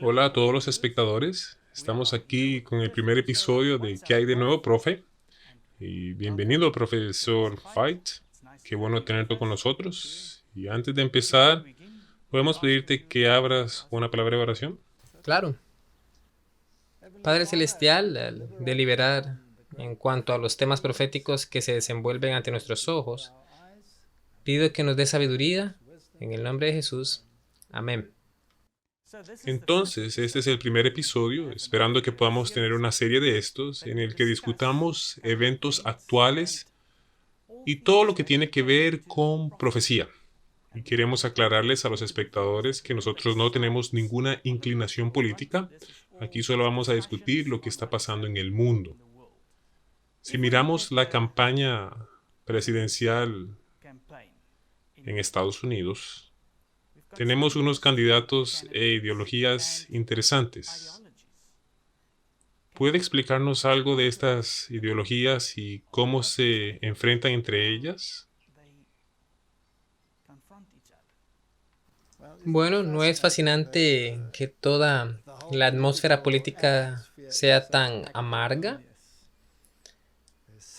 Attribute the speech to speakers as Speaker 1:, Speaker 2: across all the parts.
Speaker 1: Hola a todos los espectadores. Estamos aquí con el primer episodio de ¿Qué hay de nuevo, profe? Y bienvenido, profesor Fight. Qué bueno tenerte con nosotros. Y antes de empezar, ¿podemos pedirte que abras una palabra de oración?
Speaker 2: Claro, Padre Celestial, al deliberar en cuanto a los temas proféticos que se desenvuelven ante nuestros ojos, pido que nos dé sabiduría en el nombre de Jesús. Amén.
Speaker 1: Entonces, este es el primer episodio, esperando que podamos tener una serie de estos en el que discutamos eventos actuales y todo lo que tiene que ver con profecía. Y queremos aclararles a los espectadores que nosotros no tenemos ninguna inclinación política. Aquí solo vamos a discutir lo que está pasando en el mundo. Si miramos la campaña presidencial en Estados Unidos, tenemos unos candidatos e ideologías interesantes. ¿Puede explicarnos algo de estas ideologías y cómo se enfrentan entre ellas?
Speaker 2: Bueno, ¿no es fascinante que toda la atmósfera política sea tan amarga?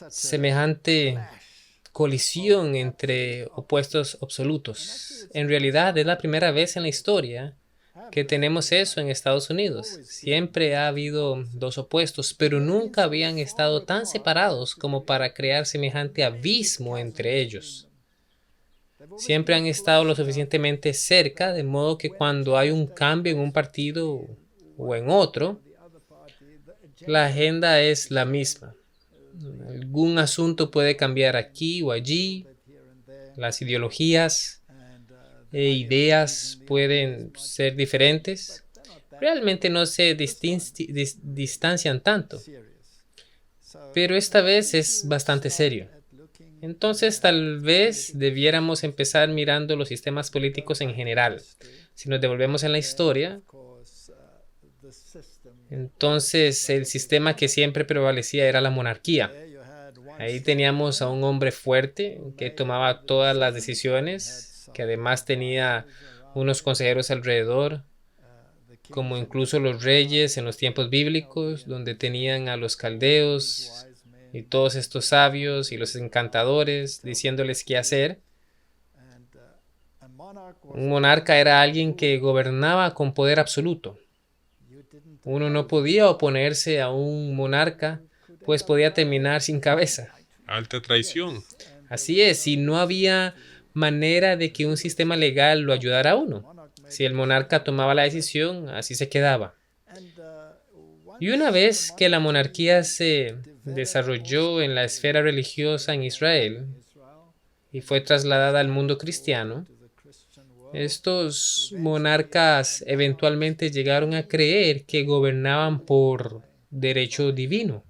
Speaker 2: Semejante colisión entre opuestos absolutos. En realidad es la primera vez en la historia que tenemos eso en Estados Unidos. Siempre ha habido dos opuestos, pero nunca habían estado tan separados como para crear semejante abismo entre ellos. Siempre han estado lo suficientemente cerca, de modo que cuando hay un cambio en un partido o en otro, la agenda es la misma. Algún asunto puede cambiar aquí o allí, las ideologías e ideas pueden ser diferentes, realmente no se distancian tanto, pero esta vez es bastante serio. Entonces tal vez debiéramos empezar mirando los sistemas políticos en general. Si nos devolvemos en la historia, entonces el sistema que siempre prevalecía era la monarquía. Ahí teníamos a un hombre fuerte que tomaba todas las decisiones, que además tenía unos consejeros alrededor, como incluso los reyes en los tiempos bíblicos, donde tenían a los caldeos y todos estos sabios y los encantadores diciéndoles qué hacer. Un monarca era alguien que gobernaba con poder absoluto. Uno no podía oponerse a un monarca, pues podía terminar sin cabeza.
Speaker 1: Alta traición.
Speaker 2: Así es, si no había manera de que un sistema legal lo ayudara a uno. Si el monarca tomaba la decisión, así se quedaba. Y una vez que la monarquía se desarrolló en la esfera religiosa en Israel y fue trasladada al mundo cristiano, estos monarcas eventualmente llegaron a creer que gobernaban por derecho divino.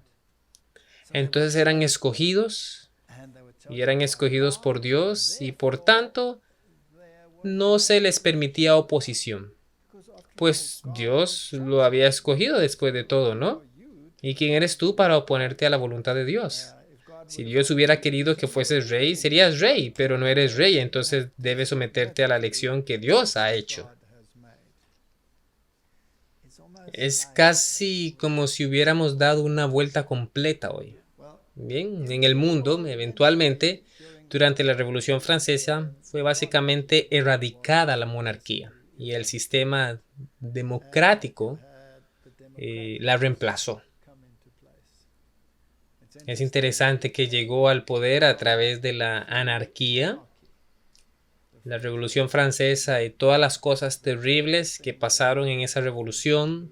Speaker 2: Entonces eran escogidos por Dios y por tanto no se les permitía oposición, pues Dios lo había escogido después de todo, ¿no? ¿Y quién eres tú para oponerte a la voluntad de Dios? Si Dios hubiera querido que fueses rey, serías rey, pero no eres rey, entonces debes someterte a la elección que Dios ha hecho. Es casi como si hubiéramos dado una vuelta completa hoy. Bien, en el mundo, eventualmente, durante la Revolución Francesa, fue básicamente erradicada la monarquía y el sistema democrático la reemplazó. Es interesante que llegó al poder a través de la anarquía, la Revolución Francesa y todas las cosas terribles que pasaron en esa revolución,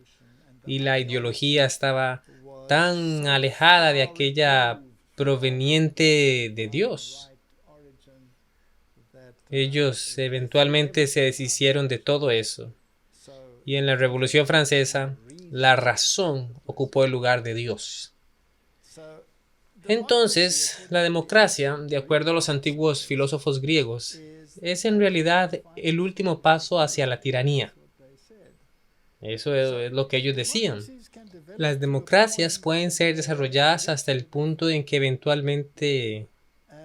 Speaker 2: y la ideología estaba tan alejada de aquella proveniente de Dios. Ellos eventualmente se deshicieron de todo eso. Y en la Revolución Francesa, la razón ocupó el lugar de Dios. Entonces, la democracia, de acuerdo a los antiguos filósofos griegos, es en realidad el último paso hacia la tiranía. Eso es lo que ellos decían. Las democracias pueden ser desarrolladas hasta el punto en que eventualmente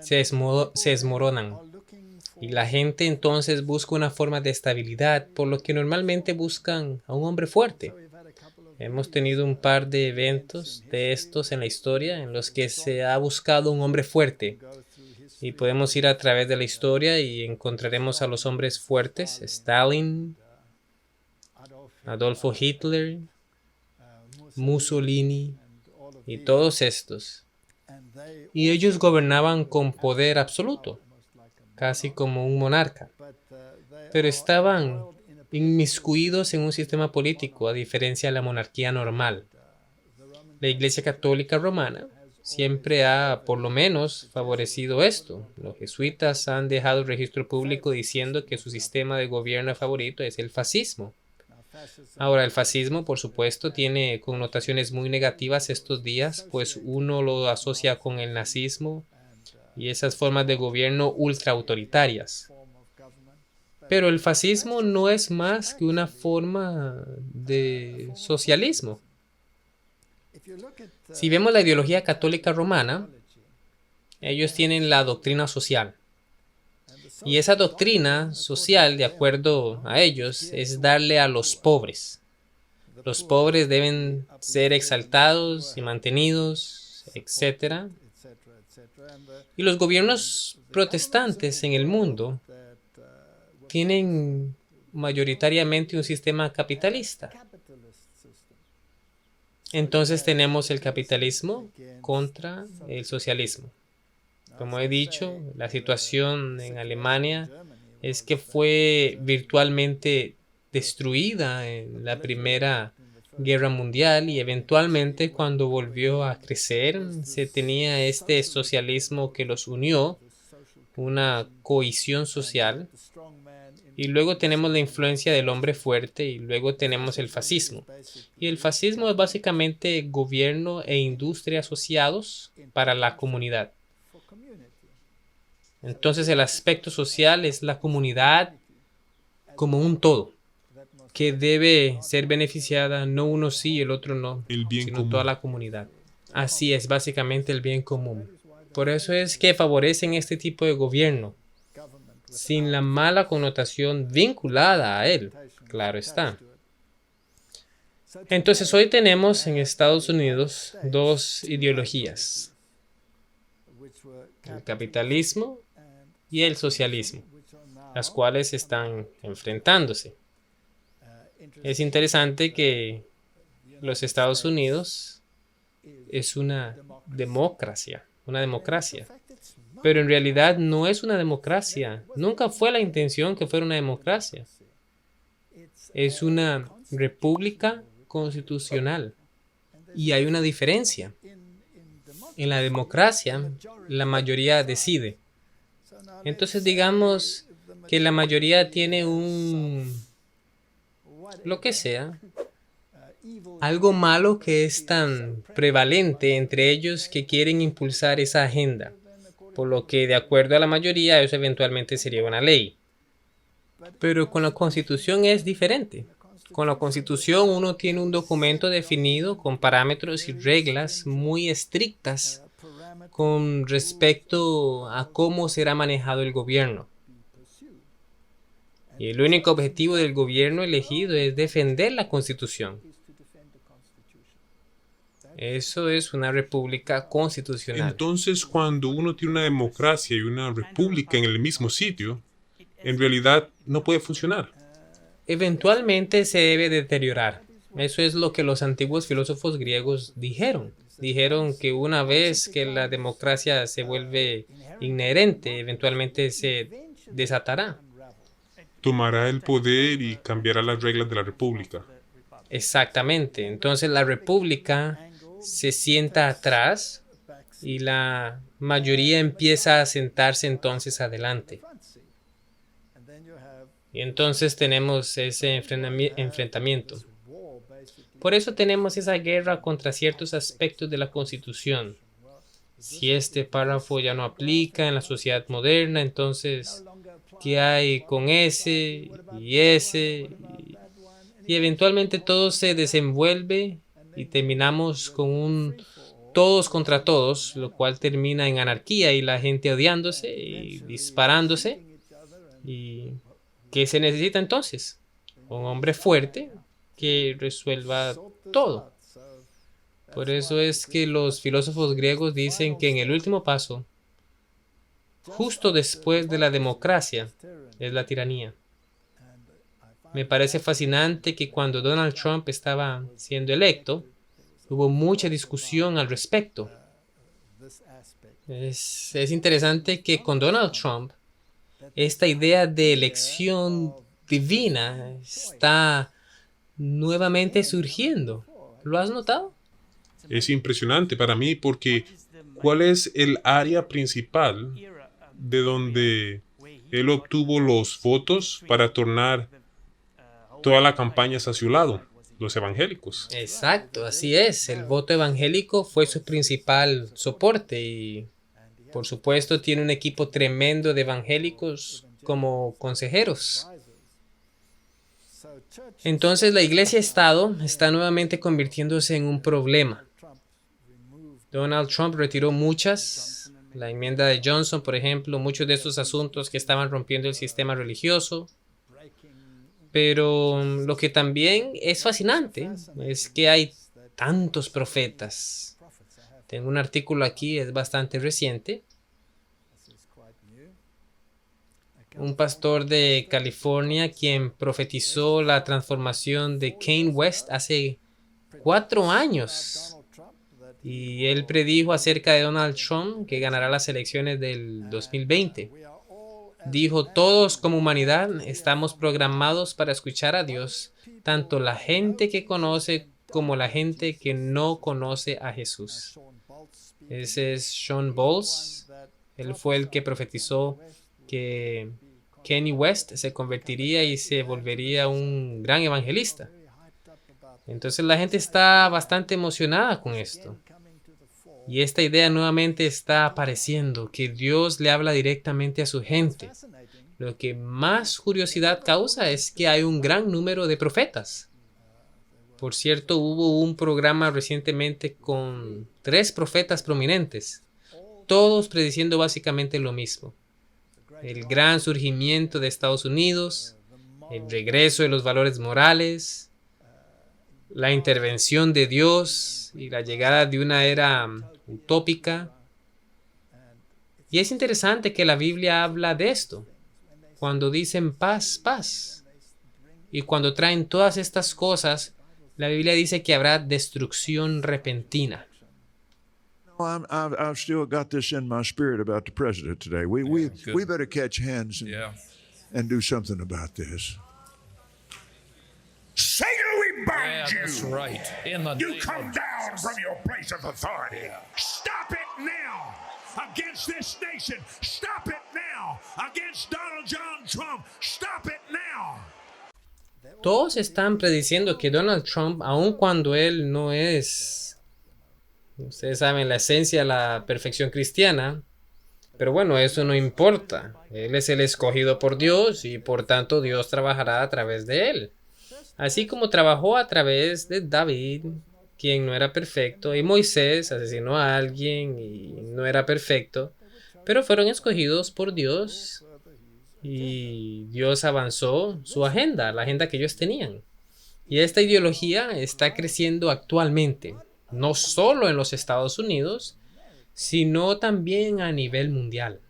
Speaker 2: se desmoronan. Y la gente entonces busca una forma de estabilidad, por lo que normalmente buscan a un hombre fuerte. Hemos tenido un par de eventos de estos en la historia en los que se ha buscado un hombre fuerte. Y podemos ir a través de la historia y encontraremos a los hombres fuertes: Stalin, Adolfo Hitler, Mussolini y todos estos. Y ellos gobernaban con poder absoluto, casi como un monarca. Pero estaban inmiscuidos en un sistema político, a diferencia de la monarquía normal. La Iglesia Católica Romana siempre ha, por lo menos, favorecido esto. Los jesuitas han dejado registro público diciendo que su sistema de gobierno favorito es el fascismo. Ahora, el fascismo, por supuesto, tiene connotaciones muy negativas estos días, pues uno lo asocia con el nazismo y esas formas de gobierno ultraautoritarias. Pero el fascismo no es más que una forma de socialismo. Si vemos la ideología católica romana, ellos tienen la doctrina social. Y esa doctrina social, de acuerdo a ellos, es darle a los pobres. Los pobres deben ser exaltados y mantenidos, etc. Y los gobiernos protestantes en el mundo tienen mayoritariamente un sistema capitalista. Entonces tenemos el capitalismo contra el socialismo. Como he dicho, la situación en Alemania es que fue virtualmente destruida en la Primera Guerra Mundial y eventualmente cuando volvió a crecer se tenía este socialismo que los unió, una cohesión social. Y luego tenemos la influencia del hombre fuerte y luego tenemos el fascismo. Y el fascismo es básicamente gobierno e industria asociados para la comunidad. Entonces el aspecto social es la comunidad como un todo, que debe ser beneficiada, no uno sí y el otro no, sino toda la comunidad. Así es, básicamente el bien común. Por eso es que favorecen este tipo de gobierno, sin la mala connotación vinculada a él, claro está. Entonces hoy tenemos en Estados Unidos dos ideologías: el capitalismo y el socialismo, las cuales están enfrentándose. Es interesante que los Estados Unidos es una democracia, pero en realidad no es una democracia. Nunca fue la intención que fuera una democracia. Es una república constitucional. Y hay una diferencia. En la democracia, la mayoría decide. Entonces digamos que la mayoría tiene lo que sea, algo malo que es tan prevalente entre ellos que quieren impulsar esa agenda. Por lo que, de acuerdo a la mayoría, eso eventualmente sería una ley. Pero con la Constitución es diferente. Con la Constitución uno tiene un documento definido con parámetros y reglas muy estrictas con respecto a cómo será manejado el gobierno. Y el único objetivo del gobierno elegido es defender la Constitución. Eso es una república constitucional.
Speaker 1: Entonces, cuando uno tiene una democracia y una república en el mismo sitio, en realidad no puede funcionar.
Speaker 2: Eventualmente se debe deteriorar. Eso es lo que los antiguos filósofos griegos dijeron. Dijeron que una vez que la democracia se vuelve inherente, eventualmente se desatará.
Speaker 1: Tomará el poder y cambiará las reglas de la república.
Speaker 2: Exactamente. Entonces la república se sienta atrás y la mayoría empieza a sentarse entonces adelante. Y entonces tenemos ese enfrentamiento. Por eso tenemos esa guerra contra ciertos aspectos de la Constitución. Si este párrafo ya no aplica en la sociedad moderna, entonces, ¿qué hay con ese y ese? Y eventualmente todo se desenvuelve y terminamos con un todos contra todos, lo cual termina en anarquía y la gente odiándose y disparándose. ¿Y qué se necesita entonces? Un hombre fuerte que resuelva todo. Por eso es que los filósofos griegos dicen que en el último paso, justo después de la democracia, es la tiranía. Me parece fascinante que cuando Donald Trump estaba siendo electo, hubo mucha discusión al respecto. Es interesante que con Donald Trump, esta idea de elección divina está nuevamente surgiendo. ¿Lo has notado?
Speaker 1: Es impresionante para mí porque ¿cuál es el área principal de donde él obtuvo los votos para tornar toda la campaña hacia su lado? Los evangélicos.
Speaker 2: Exacto, así es. El voto evangélico fue su principal soporte y, por supuesto, tiene un equipo tremendo de evangélicos como consejeros. Entonces, la iglesia-estado está nuevamente convirtiéndose en un problema. Donald Trump retiró la enmienda de Johnson, por ejemplo, muchos de estos asuntos que estaban rompiendo el sistema religioso. Pero lo que también es fascinante es que hay tantos profetas. Tengo un artículo aquí, es bastante reciente. Un pastor de California quien profetizó la transformación de Kanye West hace 4 años. Y él predijo acerca de Donald Trump que ganará las elecciones del 2020. Dijo, todos como humanidad estamos programados para escuchar a Dios, tanto la gente que conoce como la gente que no conoce a Jesús. Ese es Shawn Bolz. Él fue el que profetizó que Kanye West se convertiría y se volvería un gran evangelista. Entonces la gente está bastante emocionada con esto. Y esta idea nuevamente está apareciendo, que Dios le habla directamente a su gente. Lo que más curiosidad causa es que hay un gran número de profetas. Por cierto, hubo un programa recientemente con 3 profetas prominentes, todos prediciendo básicamente lo mismo. El gran surgimiento de Estados Unidos, el regreso de los valores morales, la intervención de Dios y la llegada de una era utópica. Y es interesante que la Biblia habla de esto. Cuando dicen paz, paz. Y cuando traen todas estas cosas, la Biblia dice que habrá destrucción repentina.
Speaker 3: I've still got this in my spirit about the president today. We better catch hands and do something about this.
Speaker 4: Satan, we bind you.
Speaker 5: That's right.
Speaker 4: You come down from your place of authority. Stop it now. Against this nation. Stop it now. Against Donald John Trump. Stop it now.
Speaker 2: Todos están prediciendo que Donald Trump, aun cuando él no es, ustedes saben, la esencia de la perfección cristiana, pero bueno, eso no importa. Él es el escogido por Dios y por tanto Dios trabajará a través de él. Así como trabajó a través de David, quien no era perfecto, y Moisés asesinó a alguien y no era perfecto, pero fueron escogidos por Dios y Dios avanzó su agenda, la agenda que ellos tenían. Y esta ideología está creciendo actualmente, no solo en los Estados Unidos, sino también a nivel mundial.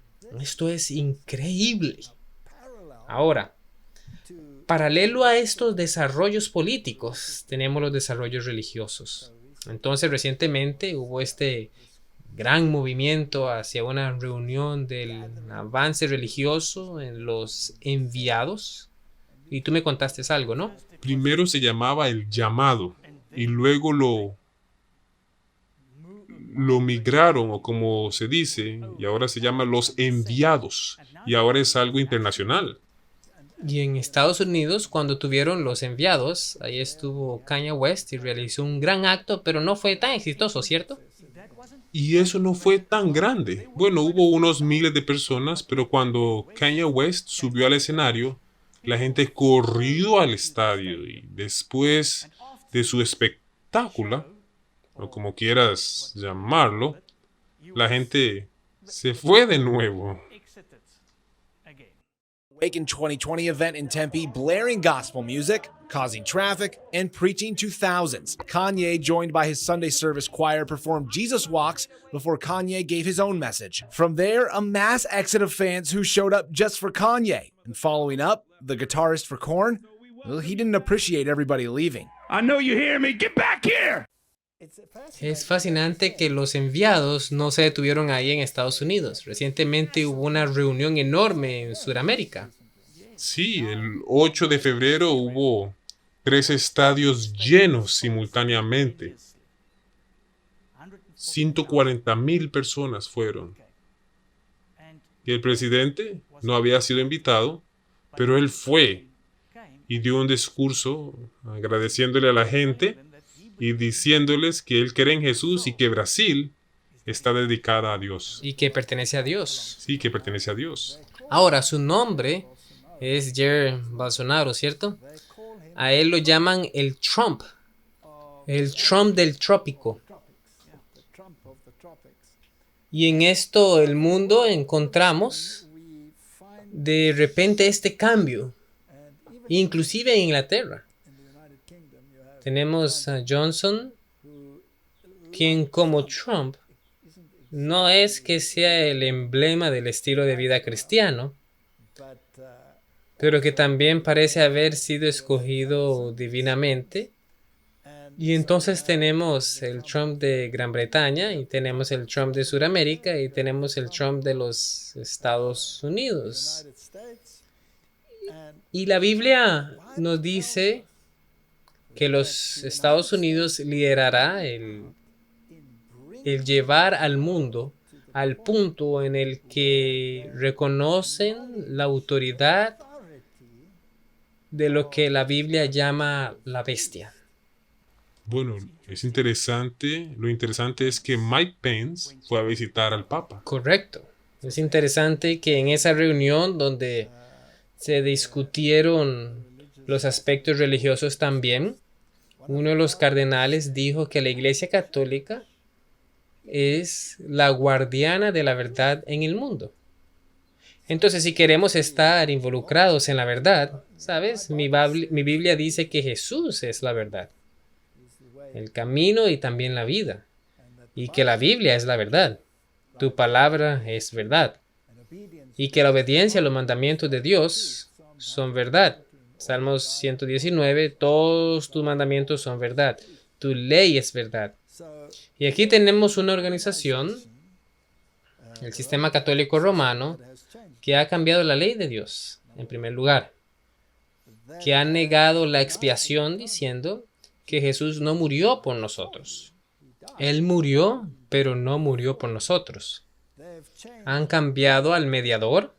Speaker 2: Esto es increíble. Ahora, paralelo a estos desarrollos políticos, tenemos los desarrollos religiosos. Entonces, recientemente hubo este gran movimiento hacia una reunión del avance religioso en los enviados. Y tú me contaste algo, ¿no?
Speaker 1: Primero se llamaba el llamado y luego lo migraron, o como se dice, y ahora se llama los enviados. Y ahora es algo internacional.
Speaker 2: Y en Estados Unidos, cuando tuvieron los enviados, ahí estuvo Kanye West y realizó un gran acto, pero no fue tan exitoso, ¿cierto?
Speaker 1: Y eso no fue tan grande. Bueno, hubo unos miles de personas, pero cuando Kanye West subió al escenario, la gente corrió al estadio y después de su espectáculo, o como quieras llamarlo, la gente se fue de nuevo.
Speaker 5: Awaken 2020 event in Tempe, blaring gospel music, causing traffic, and preaching to thousands. Kanye, joined by his Sunday service choir, performed Jesus Walks before Kanye gave his own message. From there, a mass exit of fans who showed up just for Kanye. And following up, the guitarist for Korn, well, he didn't appreciate everybody leaving.
Speaker 4: I know you hear me. Get back here.
Speaker 2: Es fascinante que los enviados no se detuvieron ahí en Estados Unidos. Recientemente hubo una reunión enorme en Sudamérica.
Speaker 1: Sí, el 8 de febrero hubo 3 estadios llenos simultáneamente. 140,000 personas fueron. Y el presidente no había sido invitado, pero él fue y dio un discurso agradeciéndole a la gente y diciéndoles que él cree en Jesús y que Brasil está dedicada a Dios.
Speaker 2: Y que pertenece a Dios.
Speaker 1: Sí, que pertenece a Dios.
Speaker 2: Ahora, su nombre es Jair Bolsonaro, ¿cierto? A él lo llaman el Trump del trópico. Y en esto el mundo encontramos de repente este cambio, inclusive en Inglaterra. Tenemos a Johnson, quien como Trump no es que sea el emblema del estilo de vida cristiano, pero que también parece haber sido escogido divinamente. Y entonces tenemos el Trump de Gran Bretaña, y tenemos el Trump de Sudamérica, y tenemos el Trump de los Estados Unidos. Y la Biblia nos dice que los Estados Unidos liderará el llevar al mundo al punto en el que reconocen la autoridad de lo que la Biblia llama la bestia.
Speaker 1: Bueno, es interesante. Lo interesante es que Mike Pence fue a visitar al Papa.
Speaker 2: Correcto. Es interesante que en esa reunión donde se discutieron los aspectos religiosos también, uno de los cardenales dijo que la Iglesia Católica es la guardiana de la verdad en el mundo. Entonces, si queremos estar involucrados en la verdad, ¿sabes? Mi Biblia dice que Jesús es la verdad, el camino y también la vida, y que la Biblia es la verdad. Tu palabra es verdad, y que la obediencia a los mandamientos de Dios son verdad. Salmos 119, todos tus mandamientos son verdad. Tu ley es verdad. Y aquí tenemos una organización, el Sistema Católico Romano, que ha cambiado la ley de Dios, en primer lugar. Que ha negado la expiación diciendo que Jesús no murió por nosotros. Él murió, pero no murió por nosotros. Han cambiado al mediador,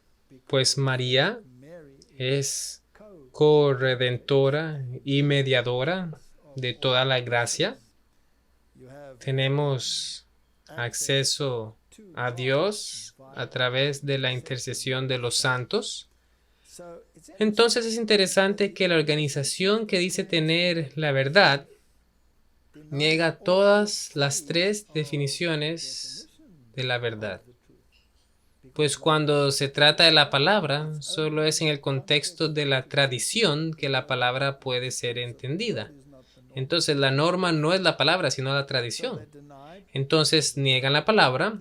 Speaker 2: pues María es corredentora y mediadora de toda la gracia. Tenemos acceso a Dios a través de la intercesión de los santos. Entonces es interesante que la organización que dice tener la verdad niega todas las 3 definiciones de la verdad. Pues cuando se trata de la palabra, solo es en el contexto de la tradición que la palabra puede ser entendida. Entonces la norma no es la palabra, sino la tradición. Entonces niegan la palabra,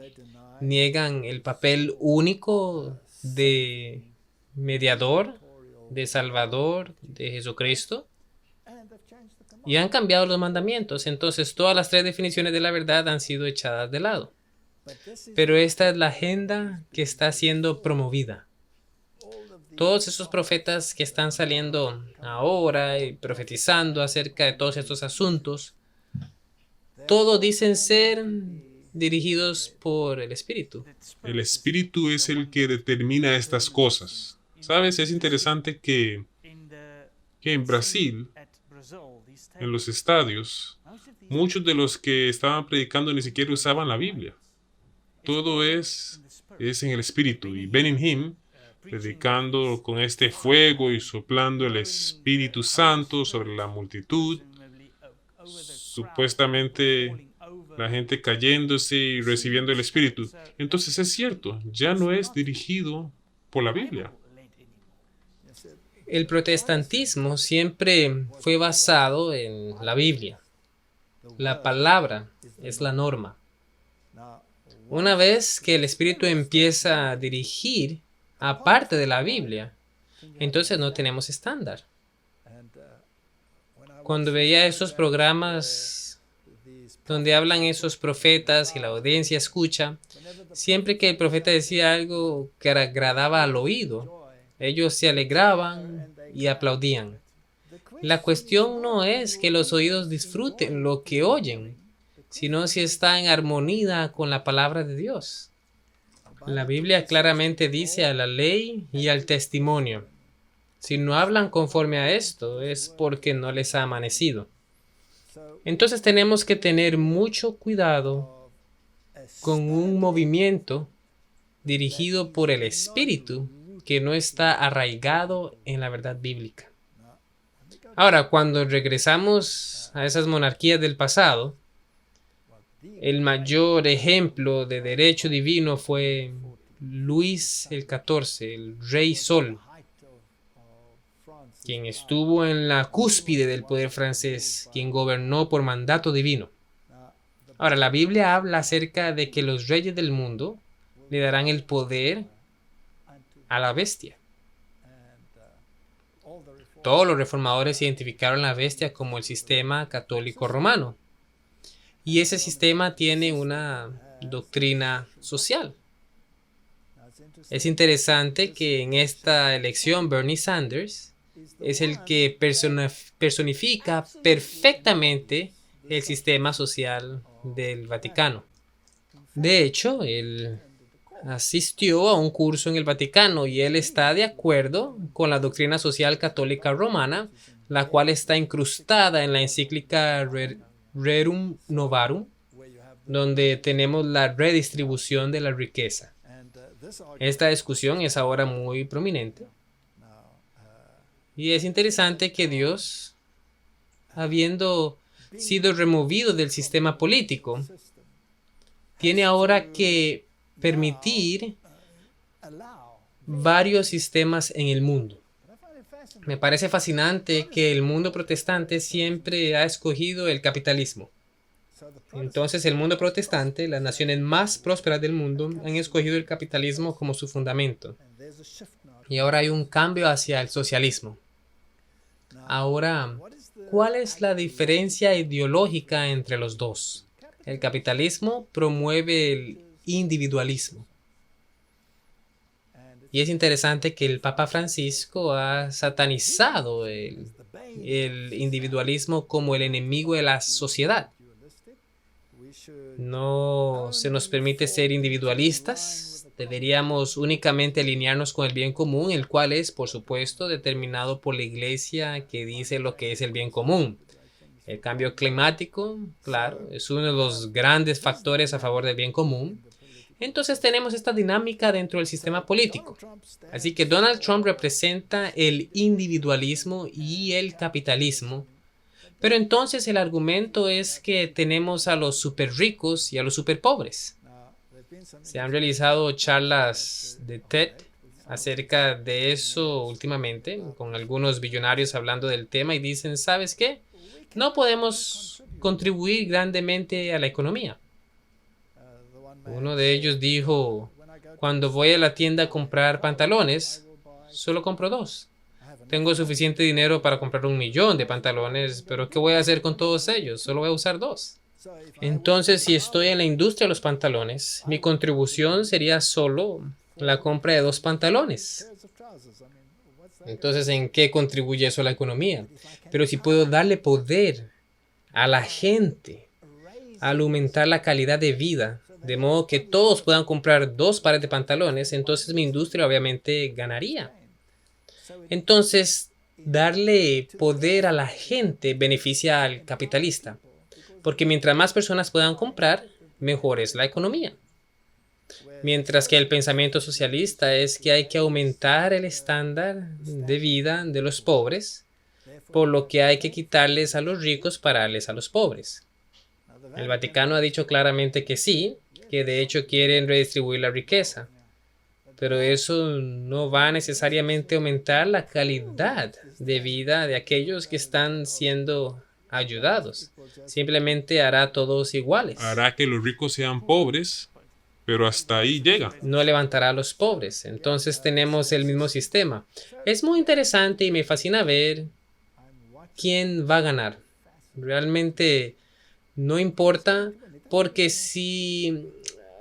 Speaker 2: niegan el papel único de mediador, de Salvador, de Jesucristo, y han cambiado los mandamientos. Entonces todas las 3 definiciones de la verdad han sido echadas de lado. Pero esta es la agenda que está siendo promovida. Todos esos profetas que están saliendo ahora y profetizando acerca de todos estos asuntos, todos dicen ser dirigidos por el Espíritu.
Speaker 1: El Espíritu es el que determina estas cosas. ¿Sabes? Es interesante que en Brasil, en los estadios, muchos de los que estaban predicando ni siquiera usaban la Biblia. Todo es en el Espíritu. Y Benihim, predicando con este fuego y soplando el Espíritu Santo sobre la multitud, supuestamente la gente cayéndose y recibiendo el Espíritu. Entonces es cierto, ya no es dirigido por la Biblia.
Speaker 2: El protestantismo siempre fue basado en la Biblia. La palabra es la norma. Una vez que el Espíritu empieza a dirigir aparte de la Biblia, entonces no tenemos estándar. Cuando veía esos programas donde hablan esos profetas y la audiencia escucha, siempre que el profeta decía algo que agradaba al oído, ellos se alegraban y aplaudían. La cuestión no es que los oídos disfruten lo que oyen, sino si está en armonía con la palabra de Dios. La Biblia claramente dice a la ley y al testimonio. Si no hablan conforme a esto, es porque no les ha amanecido. Entonces tenemos que tener mucho cuidado con un movimiento dirigido por el Espíritu que no está arraigado en la verdad bíblica. Ahora, cuando regresamos a esas monarquías del pasado, el mayor ejemplo de derecho divino fue Luis el XIV, el Rey Sol, quien estuvo en la cúspide del poder francés, quien gobernó por mandato divino. Ahora, la Biblia habla acerca de que los reyes del mundo le darán el poder a la bestia. Todos los reformadores identificaron la bestia como el sistema católico romano. Y ese sistema tiene una doctrina social. Es interesante que en esta elección Bernie Sanders es el que personifica perfectamente el sistema social del Vaticano. De hecho, él asistió a un curso en el Vaticano y él está de acuerdo con la doctrina social católica romana, la cual está incrustada en la encíclica Rerum Novarum, donde tenemos la redistribución de la riqueza. Esta discusión es ahora muy prominente. Y es interesante que Dios, habiendo sido removido del sistema político, tiene ahora que permitir varios sistemas en el mundo. Me parece fascinante que el mundo protestante siempre ha escogido el capitalismo. Entonces, el mundo protestante, las naciones más prósperas del mundo, han escogido el capitalismo como su fundamento. Y ahora hay un cambio hacia el socialismo. Ahora, ¿cuál es la diferencia ideológica entre los dos? El capitalismo promueve el individualismo. Y es interesante que el Papa Francisco ha satanizado el individualismo como el enemigo de la sociedad. No se nos permite ser individualistas. Deberíamos únicamente alinearnos con el bien común, el cual es, por supuesto, determinado por la Iglesia que dice lo que es el bien común. El cambio climático, claro, es uno de los grandes factores a favor del bien común. Entonces tenemos esta dinámica dentro del sistema político. Así que Donald Trump representa el individualismo y el capitalismo. Pero entonces el argumento es que tenemos a los super ricos y a los super pobres. Se han realizado charlas de TED acerca de eso últimamente, con algunos billonarios hablando del tema y dicen, ¿sabes qué? No podemos contribuir grandemente a la economía. Uno de ellos dijo, cuando voy a la tienda a comprar pantalones, solo compro 2. Tengo suficiente dinero para comprar 1,000,000 de pantalones, pero ¿qué voy a hacer con todos ellos? Solo voy a usar 2. Entonces, si estoy en la industria de los pantalones, mi contribución sería solo la compra de 2 pantalones. Entonces, ¿en qué contribuye eso a la economía? Pero si puedo darle poder a la gente al aumentar la calidad de vida, de modo que todos puedan comprar 2 pares de pantalones, entonces mi industria obviamente ganaría. Entonces, darle poder a la gente beneficia al capitalista, porque mientras más personas puedan comprar, mejor es la economía. Mientras que el pensamiento socialista es que hay que aumentar el estándar de vida de los pobres, por lo que hay que quitarles a los ricos para darles a los pobres. El Vaticano ha dicho claramente que sí, que de hecho quieren redistribuir la riqueza. pero eso no va a necesariamente aumentar la calidad de vida de aquellos que están siendo ayudados. Simplemente hará a todos iguales.
Speaker 1: Hará que los ricos sean pobres, pero hasta ahí llega.
Speaker 2: No levantará a los pobres. Entonces tenemos el mismo sistema. Es muy interesante y me fascina ver quién va a ganar. Realmente no importa, porque si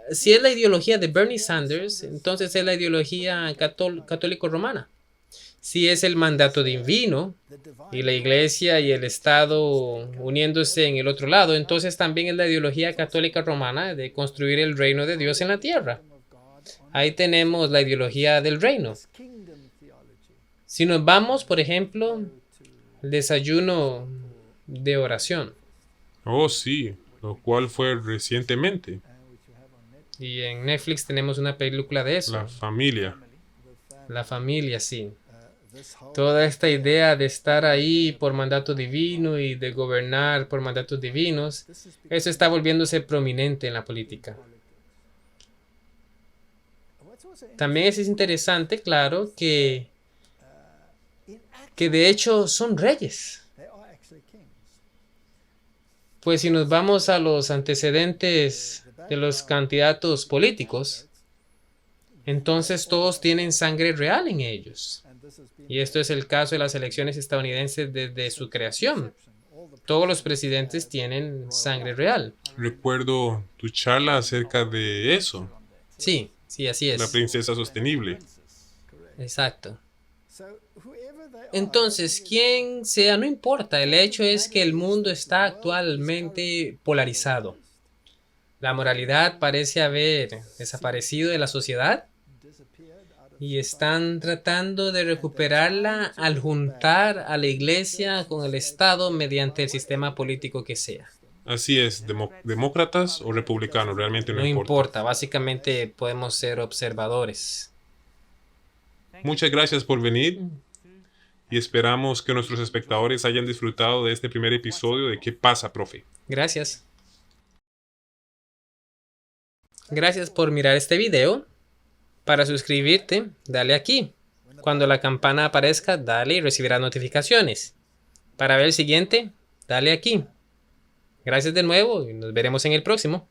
Speaker 2: es la ideología de Bernie Sanders, entonces es la ideología católico-romana. Si es el mandato divino y la iglesia y el Estado uniéndose en el otro lado, entonces también es la ideología católica romana de construir el reino de Dios en la tierra. Ahí tenemos la ideología del reino. Si nos vamos, por ejemplo, al desayuno de oración.
Speaker 1: Oh, sí, lo cual fue recientemente.
Speaker 2: Y en Netflix tenemos una película de eso.
Speaker 1: La familia.
Speaker 2: La familia, sí. Toda esta idea de estar ahí por mandato divino y de gobernar por mandatos divinos, eso está volviéndose prominente en la política. También es interesante, claro, que de hecho son reyes. Pues si nos vamos a los antecedentes de los candidatos políticos, entonces todos tienen sangre real en ellos. Y esto es el caso de las elecciones estadounidenses desde su creación. Todos los presidentes tienen sangre real.
Speaker 1: Recuerdo tu charla acerca de eso.
Speaker 2: Sí, así es.
Speaker 1: La princesa sostenible.
Speaker 2: Exacto. Entonces, quien sea, no importa. El hecho es que el mundo está actualmente polarizado. La moralidad parece haber desaparecido de la sociedad y están tratando de recuperarla al juntar a la iglesia con el Estado mediante el sistema político que sea.
Speaker 1: Así es, demócratas o republicanos, realmente no importa.
Speaker 2: Básicamente podemos ser observadores.
Speaker 1: Muchas gracias por venir y esperamos que nuestros espectadores hayan disfrutado de este primer episodio de ¿Qué pasa, profe?
Speaker 2: Gracias. Gracias por mirar este video. Para suscribirte, dale aquí. Cuando la campana aparezca, dale y recibirás notificaciones. Para ver el siguiente, dale aquí. Gracias de nuevo y nos veremos en el próximo.